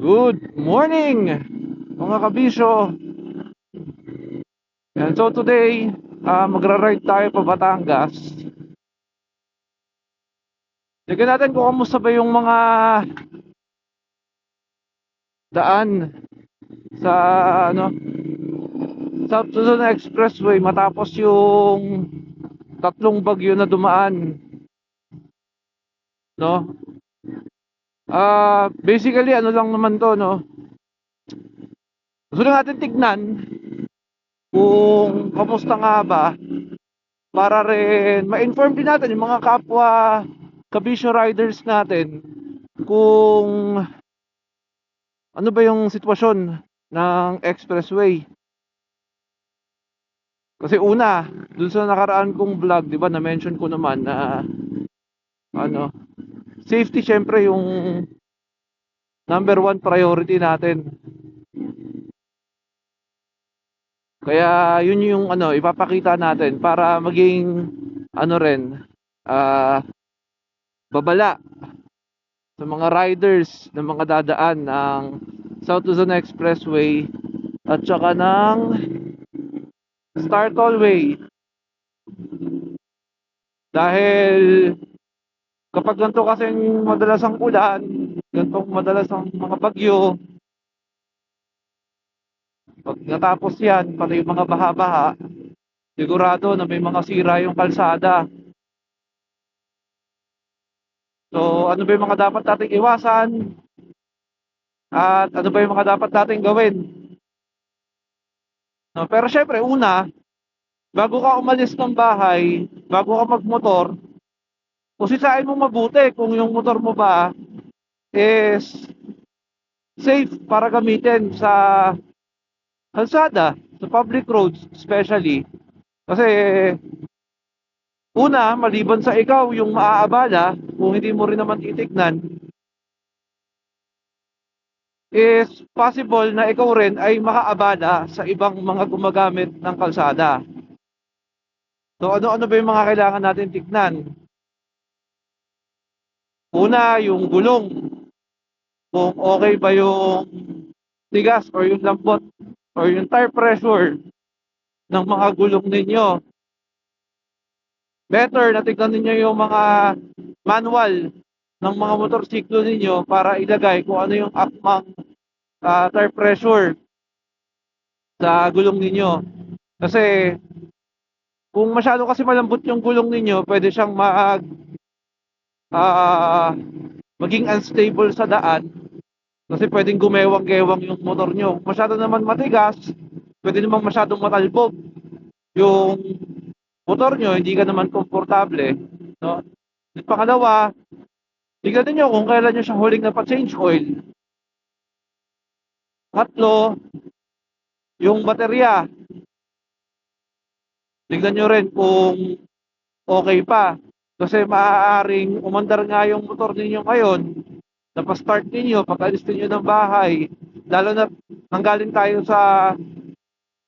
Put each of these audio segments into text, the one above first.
Good morning, mga kabisyo. Yan, so today, magra-ride tayo pa Batangas. Tignan natin kung kamusta ba yung mga daan sa South Luzon Expressway matapos yung tatlong bagyo na dumaan, no? Basically ano lang naman to, no? Gusto lang natin tignan kung kamusta nga ba para rin ma-inform din natin yung mga kapwa kabisyo riders natin kung ano ba yung sitwasyon ng expressway. Kasi una, dun sa nakaraan kong vlog, 'di ba, na-mention ko naman na ano, safety syempre yung number one priority natin. Kaya yun yung ipapakita natin para maging rin ah babala sa mga riders ng mga dadaan ng South Luzon Expressway at saka ng Star Tollway. Dahil kapag ganito kasing madalas ang ulan, ganitong madalas ang mga bagyo, pag natapos yan, pati yung mga baha-baha, sigurado na may mga sira yung kalsada. So, ano ba yung mga dapat nating iwasan? At ano ba yung mga dapat nating gawin? No, pero syempre, una, bago ka umalis ng bahay, bago ka magmotor, usisain mo mabuti kung yung motor mo ba is safe para gamitin sa kalsada, sa public roads especially. Kasi una, maliban sa ikaw yung maaabala, kung hindi mo rin naman titignan, is possible na ikaw rin ay makaabala sa ibang mga gumagamit ng kalsada. So ano-ano ba yung mga kailangan natin tignan? Una, yung gulong. Kung okay ba yung tigas or yung lambot or yung tire pressure ng mga gulong ninyo. Better na tignan ninyo yung mga manual ng mga motorsiklo ninyo para ilagay kung ano yung akmang tire pressure sa gulong ninyo. Kasi kung masyado kasi malambot yung gulong ninyo, pwede siyang maging unstable sa daan kasi pwedeng gumewang-gewang yung motor nyo. Kung masyado naman matigas, pwede namang masyadong matalbog yung motor nyo, hindi ka naman komportable, no? At pangalawa, tignan niyo kung kailan nyo siya huling napa-change oil. Tatlo, yung baterya. Tignan nyo rin kung okay pa. Kasi maaaring umandar nga yung motor ninyo ngayon, napastart ninyo, pag-alis ninyo ng bahay, lalo na nanggaling tayo sa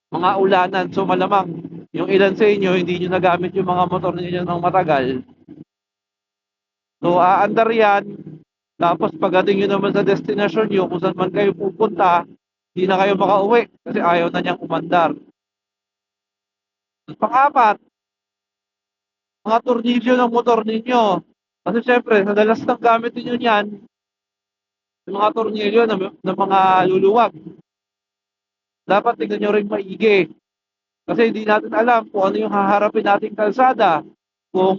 mga ulanan, so malamang yung ilan sa inyo, hindi nyo nagamit yung mga motor ninyo ng matagal. So, aandar yan. Tapos, pagdating nyo naman sa destination nyo, kung saan man kayo pupunta, hindi na kayo makauwi kasi ayaw na niyang umandar. Pang-apat, mga tornilyo ng motor ninyo. Kasi syempre, madalas ng gamit ninyo yan, yung mga tornilyo ng mga luluwag. Dapat tignan nyo rin maigi. Kasi hindi natin alam kung ano yung haharapin nating kalsada. Kung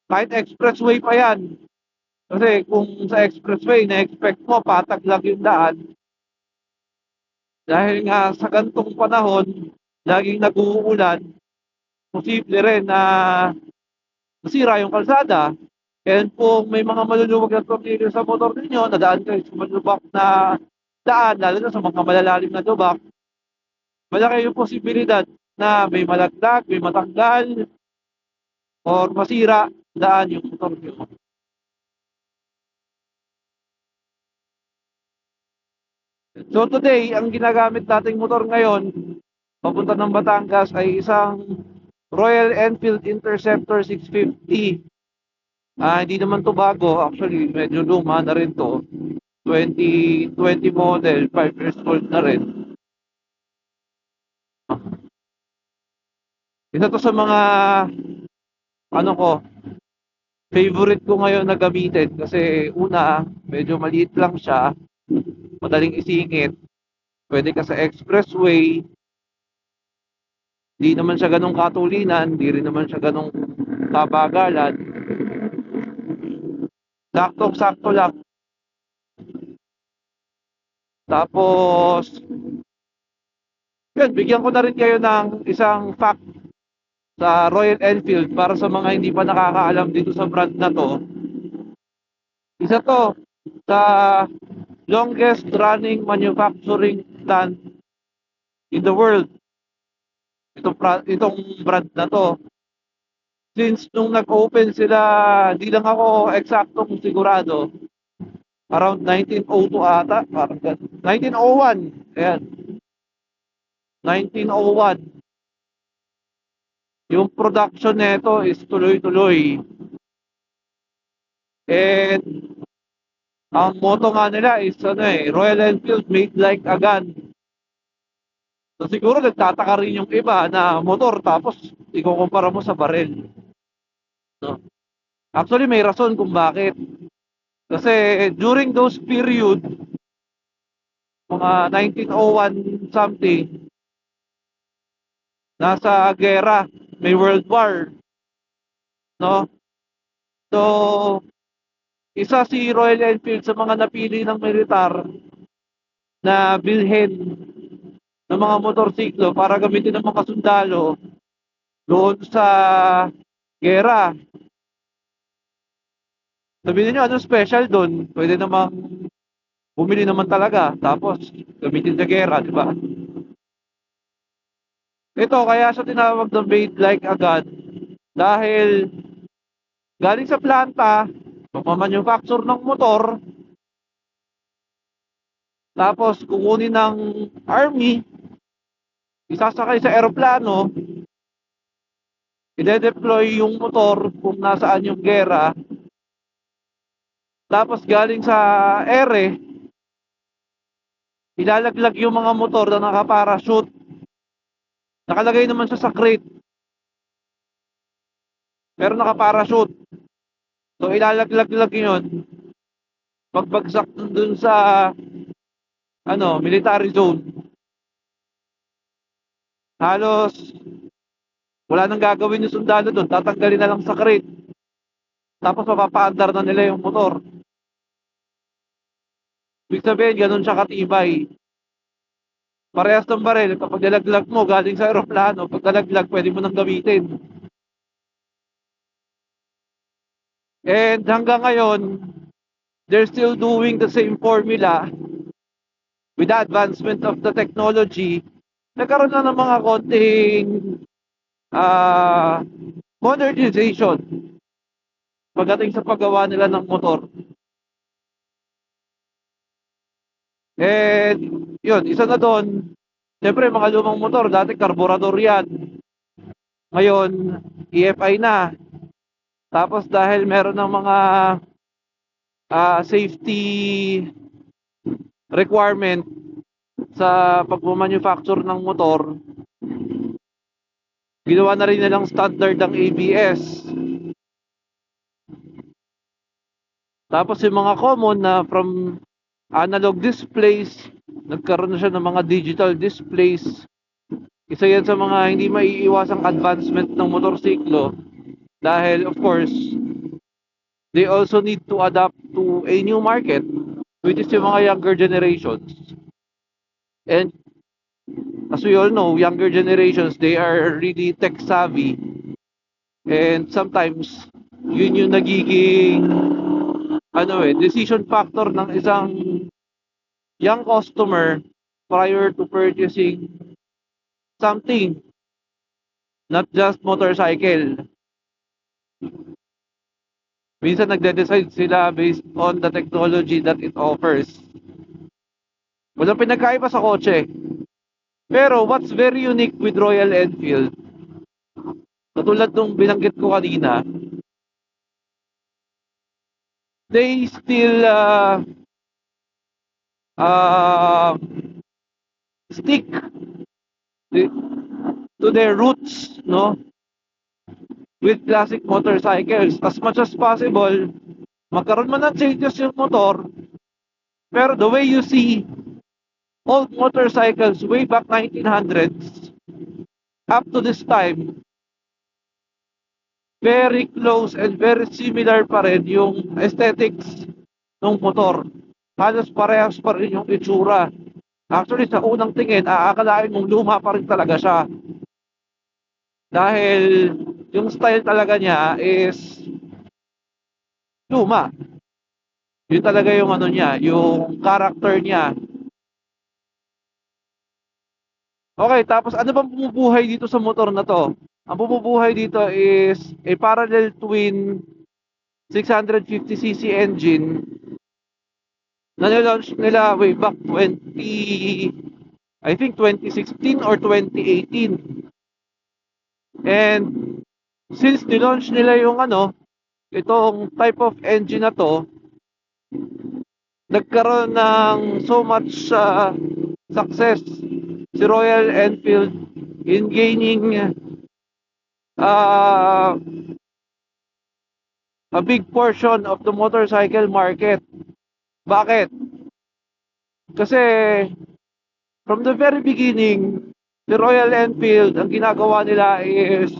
kahit expressway pa yan. Kasi kung sa expressway, na-expect mo, patag lang yung daan. Dahil nga sa gantong panahon, laging nag-uulan, posible rin na masira yung kalsada. And kung may mga maluluwag na tornilyo sa motor ninyo, nadaan kayo sa malubak na daan, lalo na sa mga malalalim na lubak, malaki yung posibilidad na may malaglag, may matanggal, or masira daan yung motor nyo. So today, ang ginagamit nating motor ngayon, papunta ng Batangas ay isang Royal Enfield Interceptor 650. Hindi naman to bago, actually medyo luma na rin to. 2020 model, 5 years old na rin. Isa to sa mga ano ko, favorite ko ngayon na gamitin kasi una, medyo maliit lang siya, madaling isingit, pwede ka sa expressway, di naman siya ganong katulinan, di rin naman siya ganong kabagalan, saktong-sakto lang. Tapos, yun, bigyan ko na rin kayo ng isang fact sa Royal Enfield para sa mga hindi pa nakakaalam dito sa brand na to. Isa to sa longest running manufacturing plant in the world. Itong brand na to. Since nung nag-open sila, di lang ako eksaktong sigurado, around 1902 ata, parang 1901. Ayan, 1901. Yung production nito is tuloy-tuloy. And ang motto nga nila is Royal Enfield made like a gun. So siguro nagtataka rin yung iba na motor tapos ikukumpara mo sa baril. No? Actually may rason kung bakit. Kasi during those period, mga 1901 something, nasa gera, may world war. No? So, isa si Royal Enfield sa mga napili ng militar na bilhin ng mga motorsiklo para gamitin ng mga sundalo doon sa gera. Sabihin niyo, ano special doon? Pwede namang bumili naman talaga, tapos gamitin sa gera, di ba? Ito, kaya siya tinawag na made like a gun dahil galing sa planta, magmamanufacture ng motor, tapos kukunin ng army, isasakay sa eroplano, ide-deploy yung motor kung nasaan yung gera, tapos galing sa ere, ilalaglag yung mga motor na nakaparachute. Nakalagay naman siya sa crate, pero nakaparachute. So ilalaglag yun, pagbagsak dun sa military zone. Halos wala nang gagawin yung sundalo doon, tatanggalin na lang sa crate. Tapos mapapaandar na nila yung motor. Ibig sabihin, ganun siya katibay. Parehas ng baril, kapag nalaglag mo galing sa aeroplano, pag nalaglag, pwede mo nang gamitin. And hanggang ngayon, they're still doing the same formula with the advancement of the technology. Nagkaroon na ng mga konting modernization pagdating sa paggawa nila ng motor. And yun, isa na doon, siyempre mga lumang motor, dati karburador yan. Ngayon, EFI na. Tapos dahil meron ng mga safety requirement sa pagmamanufacture ng motor, ginawa na rin nilang standard ang ABS. Tapos yung mga common na from analog displays, nagkaroon na siya ng mga digital displays. Isa yan sa mga hindi maiiwasang advancement ng motorsiklo dahil of course, they also need to adapt to a new market, which is yung mga younger generations. And as we all know, younger generations, they are really tech savvy. And sometimes, yun yung nagiging decision factor ng isang young customer prior to purchasing something, not just motorcycle. Minsan nagde-decide sila based on the technology that it offers. Walang pinagkaiba sa kotse. Pero what's very unique with Royal Enfield, katulad nung binanggit ko kanina, they still uh, stick to their roots, no, with classic motorcycles. As much as possible, magkaroon man ng changes yung motor, pero the way you see old motorcycles way back 1900s up to this time, very close and very similar pa rin yung aesthetics ng motor. Halos parehas pa rin yung itsura. Actually, sa unang tingin, aakalain mong luma pa rin talaga siya. Dahil yung style talaga niya is luma. Yun talaga yung ano niya, yung character niya. Okay, tapos ano bang bumubuhay dito sa motor na to? Ang bumubuhay dito is a parallel twin 650cc engine na nilaunch nila way back I think 2016 or 2018. And since nilaunch nila yung itong type of engine na to, nagkaroon ng so much success si Royal Enfield in gaining a big portion of the motorcycle market. Bakit? Kasi from the very beginning, the Royal Enfield, ang ginagawa nila is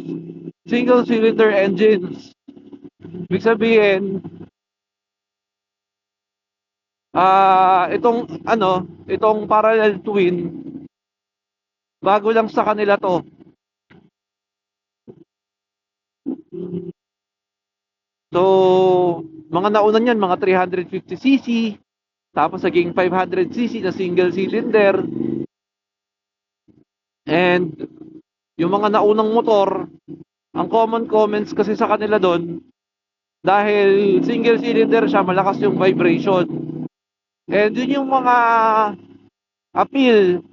single-cylinder engines. Ibig sabihin, itong parallel twin, bago lang sa kanila to. So, mga nauna niyan, mga 350cc, tapos naging 500cc na single cylinder. And yung mga naunang motor, ang common comments kasi sa kanila doon, dahil single cylinder siya, malakas yung vibration. And yun yung mga appeal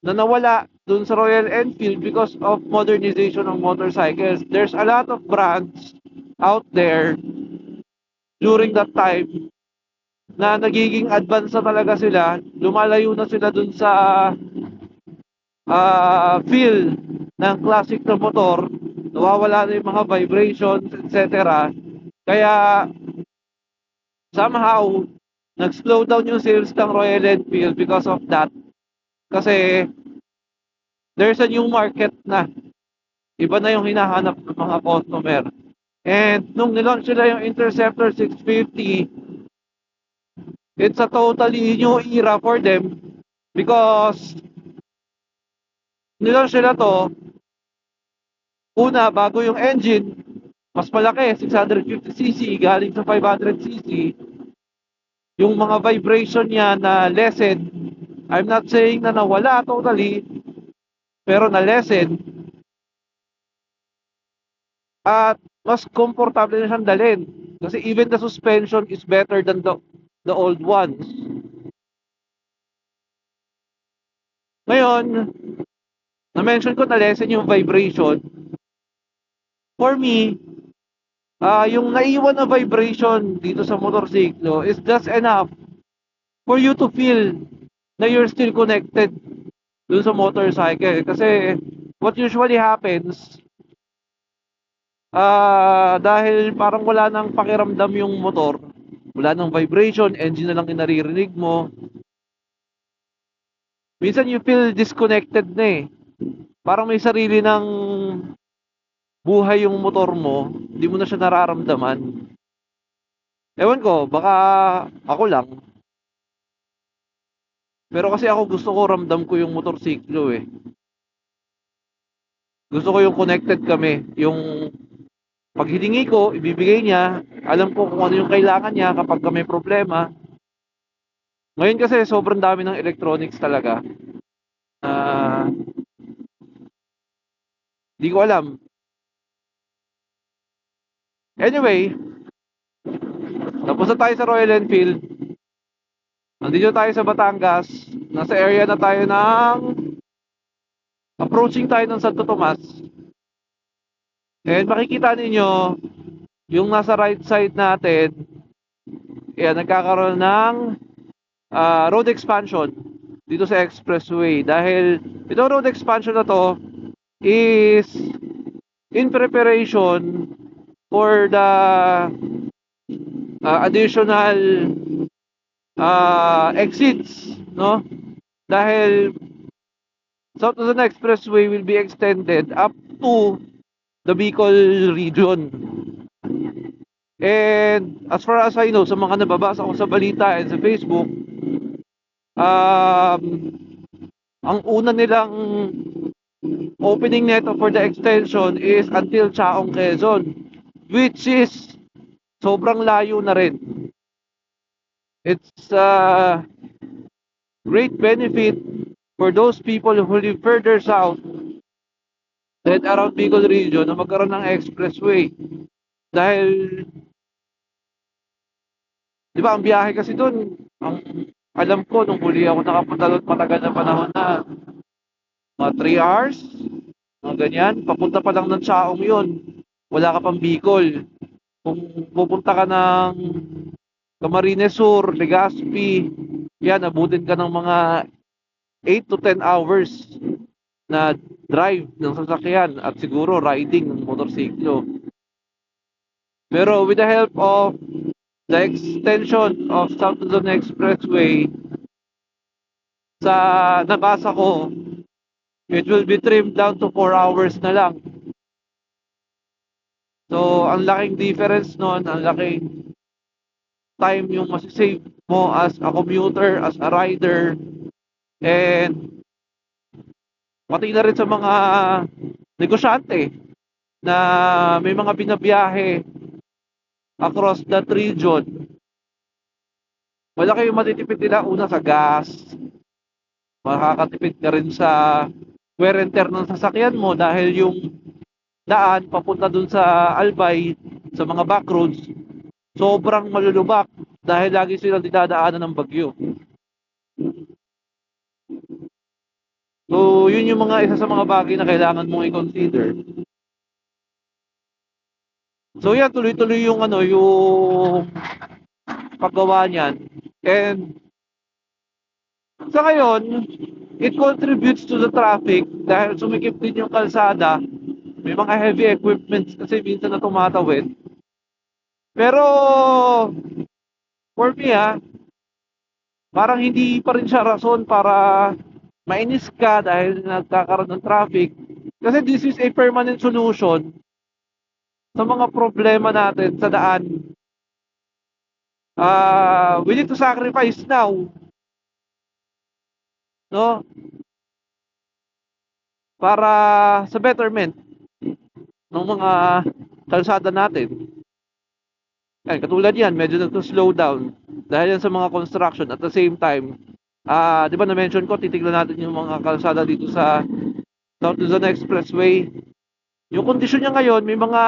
na nawala dun sa Royal Enfield because of modernization of motorcycles. There's a lot of brands out there during that time na nagiging advance na talaga sila, lumalayo na sila dun sa feel ng classic na motor, nawawala na yung mga vibrations, etc. Kaya somehow nag-slow down yung sales ng Royal Enfield because of that. Kasi there's a new market na. Iba na yung hinahanap ng mga customer. And nung nilaunch nila yung Interceptor 650, it's a totally new era for them because nilaunch nila to, una, bago yung engine, mas malaki, 650cc galing sa 500cc. Yung mga vibration niya na lessen, I'm not saying na nawala totally, pero na lessen. At mas komportable na siyang dalhin. Kasi even the suspension is better than the old ones. Ngayon, na-mention ko na lessen yung vibration. For me, yung naiwan na vibration dito sa motorsiklo is just enough for you to feel na you're still connected dun sa motorcycle. Kasi what usually happens, dahil parang wala nang pakiramdam yung motor, wala nang vibration, engine na lang yung naririnig mo, minsan you feel disconnected na eh. Parang may sarili ng buhay yung motor mo, hindi mo na siya nararamdaman. Ewan ko, baka ako lang. Pero kasi ako gusto ko ramdam ko yung motorsiklo eh. Gusto ko yung connected kami. Yung pag hiningi ko, ibibigay niya. Alam ko kung ano yung kailangan niya kapag may problema. Ngayon kasi sobrang dami ng electronics talaga. Di ko alam. Anyway, tapos na tayo sa Royal Enfield. Nandito tayo sa Batangas. Nasa area na tayo ng approaching tayo ng Santo Tomas. And makikita ninyo yung nasa right side natin, nagkakaroon ng road expansion dito sa expressway. Dahil itong road expansion na to is in preparation for the additional exits, no? Dahil South Luzon Expressway will be extended up to the Bicol region. And as far as I know, sa mga nababasa ko sa balita and sa Facebook, um, ang una nilang opening nito for the extension is until Chaong, Quezon, which is sobrang layo na rin. It's a great benefit for those people who live further south than around Bicol region na magkaroon ng expressway. Dahil, di ba, ang biyahe kasi doon, ang alam ko, nung huli ako nakapunta doon, matagal na panahon na, mga 3 hours, mga ganyan, papunta pa lang ng Chaong yun, wala ka pang Bicol. Kung pupunta ka ng Camarines Sur, Legazpi, yan, abutin ka ng mga 8 to 10 hours na drive ng sasakyan at siguro riding ng motorsiklo. Pero with the help of the extension of South Luzon Expressway, sa nabasa ko, it will be trimmed down to 4 hours na lang. So, ang laking difference nun, ang laking time yung masisave mo as a commuter, as a rider, and pati na rin sa mga negosyante na may mga binabiyahe across that region. Malaki yung matitipid nila una sa gas, makakatipid ka rin sa wear and tear ng sasakyan mo dahil yung daan papunta dun sa Albay, sa mga back roads, sobrang malulubak dahil lagi silang dinadaanan ng bagyo. So, yun yung mga isa sa mga bagay na kailangan mong i-consider. So, yan, tuloy-tuloy yung yung paggawa niyan. And sa ngayon, it contributes to the traffic dahil sumikip din yung kalsada. May mga heavy equipments kasi minsan na tumatawid. Pero, for me parang hindi pa rin siya rason para mainis ka dahil nagkakaroon ng traffic. Kasi this is a permanent solution sa mga problema natin sa daan. We need to sacrifice now, no? Para sa betterment ng mga kalsada natin. Yan, katulad yan, medyo nagto-slow down dahil yan sa mga construction. At the same time, di ba na-mention ko, titignan natin yung mga kalsada dito sa South Luzon Expressway. Yung kondisyon niya ngayon, may mga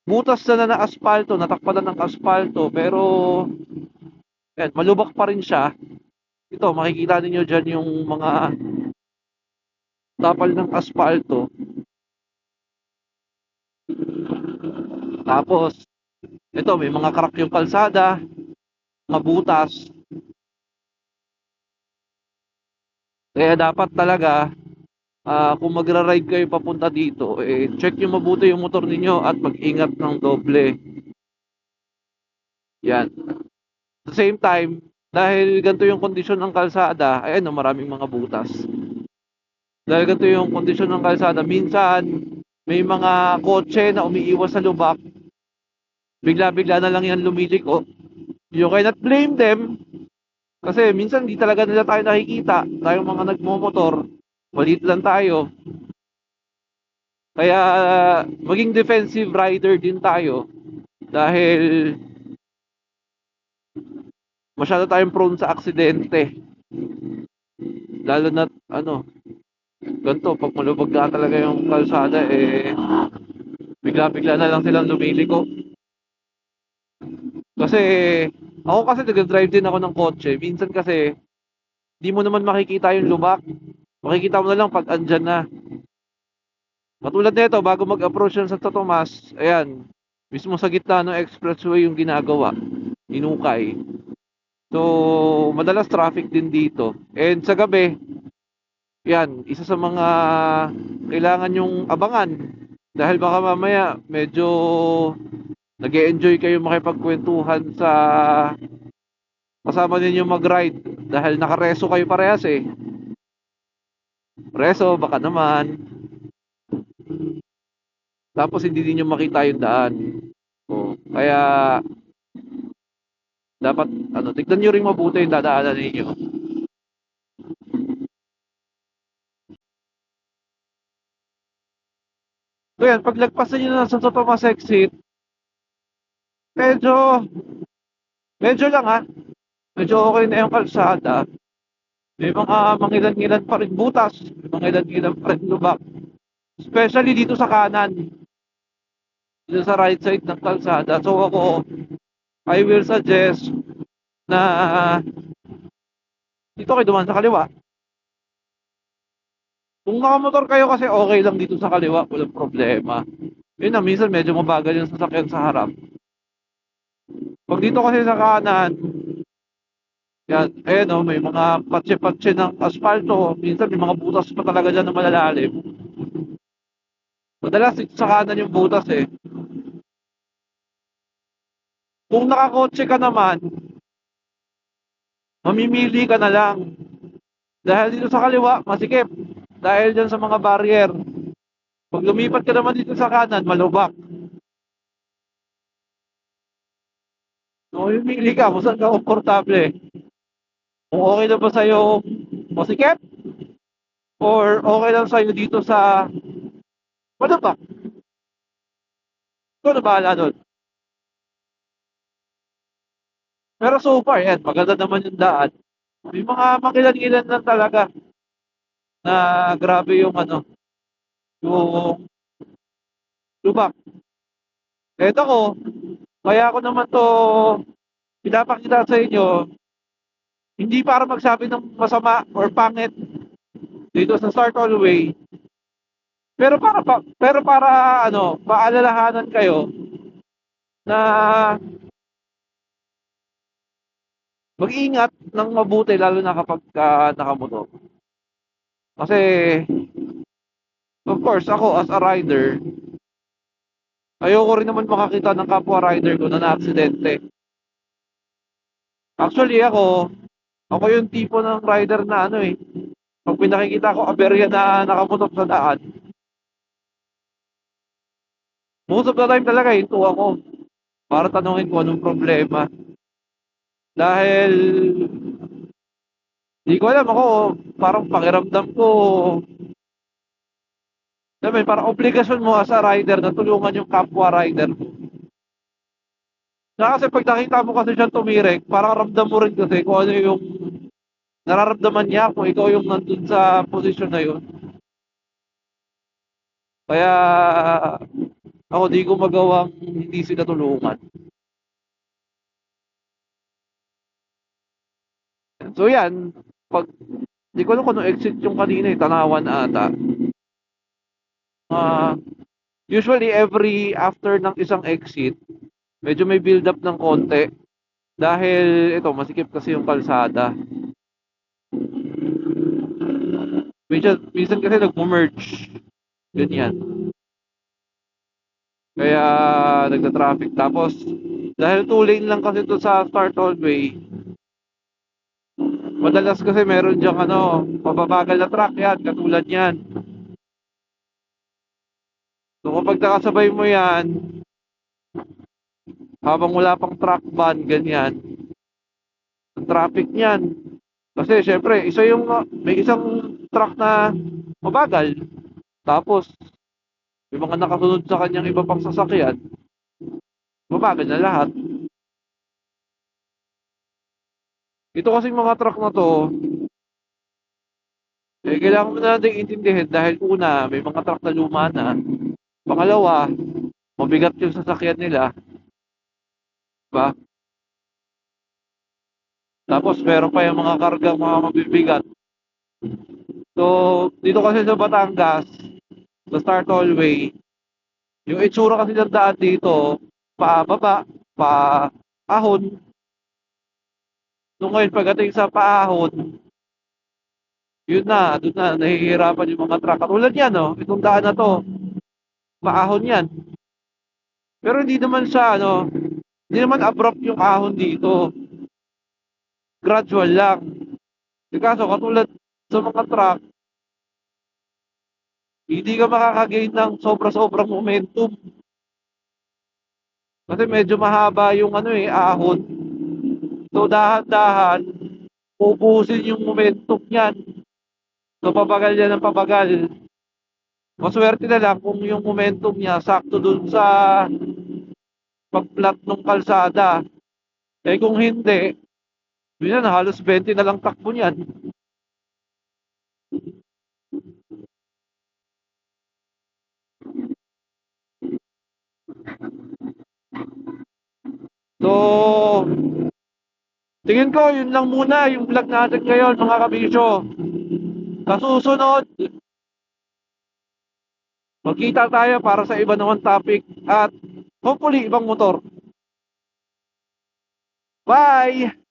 butas na aspalto, natakpan na ng aspalto, pero yan, malubak pa rin siya. Ito, makikita ninyo dyan yung mga tapal ng aspalto. Tapos, ito, may mga crack yung kalsada, mga butas. Kaya dapat talaga, kung magra-ride kayo papunta dito, check nyo mabuti yung motor ninyo at mag-ingat ng doble. Yan. At the same time, dahil ganito yung kondisyon ng kalsada, ayan, maraming mga butas. Dahil ganito yung kondisyon ng kalsada, minsan may mga kotse na umiiwas sa lubak, bigla-bigla na lang yan lumiliko. You cannot blame them kasi minsan hindi talaga nila tayo nakikita. Tayong mga nagmomotor, maliit lang tayo. Kaya maging defensive rider din tayo dahil masyado tayong prone sa aksidente. Lalo na ganito, pag malubog na talaga yung kalsada, bigla-bigla na lang silang lumiliko. Kasi ako kasi nag-drive din ako ng kotse. Minsan kasi di mo naman makikita yung lubak. Makikita mo na lang pag andyan na. Katulad nito, bago mag-approach yan sa Tomas, ayan, mismo sa gitna ng expressway yung ginagawa. Inukay. So, madalas traffic din dito. And sa gabi, yan, isa sa mga kailangan yung abangan. Dahil baka mamaya medyo nag-e-enjoy kayo makipagkwentuhan sa kasama ninyo mag-ride. Dahil nakareso kayo parehas eh. Reso, baka naman. Tapos hindi ninyo makita yung daan. So, kaya dapat tignan nyo rin mabuti yung dadaanan ninyo. So yan, paglagpas nyo na sa Santo Tomas exit, medyo, medyo lang ha, medyo okay na yung kalsada. May mga mangilan-ngilan pa rin butas, may mangilan-ngilan pa rin lubak. Especially dito sa kanan, dito sa right side ng kalsada. So ako, I will suggest na dito kayo dumaan sa kaliwa. Kung nakamotor kayo kasi okay lang dito sa kaliwa, walang problema. Yun na, minsan medyo mabagal yung sasakyan sa harap. Pag dito kasi sa kanan, yan, ayan o, may mga patse-patse ng asfalto. Minsan may mga butas pa talaga dyan na malalalim. Madalas dito sa kanan yung butas eh. Kung nakakotse ka naman, mamimili ka na lang. Dahil dito sa kaliwa, masikip. Dahil dyan sa mga barrier. Pag lumipat ka naman dito sa kanan, malubak. So, mamimili ka kung saan ka komportable. Kung okay na ba sa'yo masikip? Or okay lang sa'yo dito sa malubak? Ikaw na bahala doon. Pero so far, yan, maganda naman yung daan. May mga makilan-ilan lang talaga na grabe yung yung lubak. Eto ko, kaya ako naman to pinapakita sa inyo, hindi para magsabi ng masama or pangit dito sa Start All Way, pero para paalalahanan kayo na mag-ingat ng mabuti lalo na kapag nakamotor. Kasi of course ako as a rider, ayoko rin naman makakita ng kapwa rider ko na na-aksidente. Actually ako yung tipo ng rider na pag pinakikita ko aberya na nakamotor sa daan, most of the time talaga hinto ako para tanungin ko anong problema. Dahil hindi ko alam, ako parang pakiramdam ko, sabi, parang obligasyon mo as a rider na tulungan yung kapwa rider mo. Kasi pag nakita mo kasi siya tumirek, parang ramdam mo rin kasi kung ano yung nararamdaman niya kung ikaw yung nandun sa posisyon na yun. Kaya ako di ko magawang hindi sila tulungan. So yan, pag di ko alam kung ano exit yung kanina Tanawan ata. Usually every after ng isang exit, medyo may build up ng konti. Dahil ito, masikip kasi yung kalsada. Minsan kasi nagmo-merge. Ganyan. Kaya nagta-traffic. Tapos, dahil 2 lane lang kasi ito sa Start All Way, madalas kasi meron diyang mababagal na truck yan, katulad yan. So kapag nakasabay mo yan, habang wala pang truck ban, ganyan, ang traffic niyan. Kasi syempre, may isang truck na mabagal. Tapos, may mga nakasunod sa kanyang iba pang sasakyan, mabagal na lahat. Ito kasing mga truck na to, kailangan mo na natin intindihin dahil una, may mga truck na luma na. Pangalawa, mabigat yung sasakyan nila. Diba? Tapos meron pa yung mga kargang mga mabibigat. So, dito kasi sa Batangas, sa Start All Way, yung itsura kasi ng daan dito, pababa, pa ahon. So ngayon pagdating sa paahon, yun na, doon na, nahihirapan yung mga truck. Katulad yan, no? Itong daan na to, maahon yan. Pero hindi naman siya, ano, hindi naman abrupt yung ahon dito. Gradual lang. E kaso, katulad sa mga truck, hindi ka makakagain ng sobra-sobrang momentum. Kasi medyo mahaba yung ano ahon. So dahan-dahan, ubusin yung momentum niyan. So pabagal yan ng pabagal. Maswerte na lang kung yung momentum niya sakto dun sa pag-flat ng kalsada. Eh kung hindi, minsan halos 20 na lang takbo niyan. So, tingin ko yun lang muna yung vlog natin ngayon mga kabisyo. Sa susunod, magkita tayo para sa iba naman topic at hopefully ibang motor. Bye!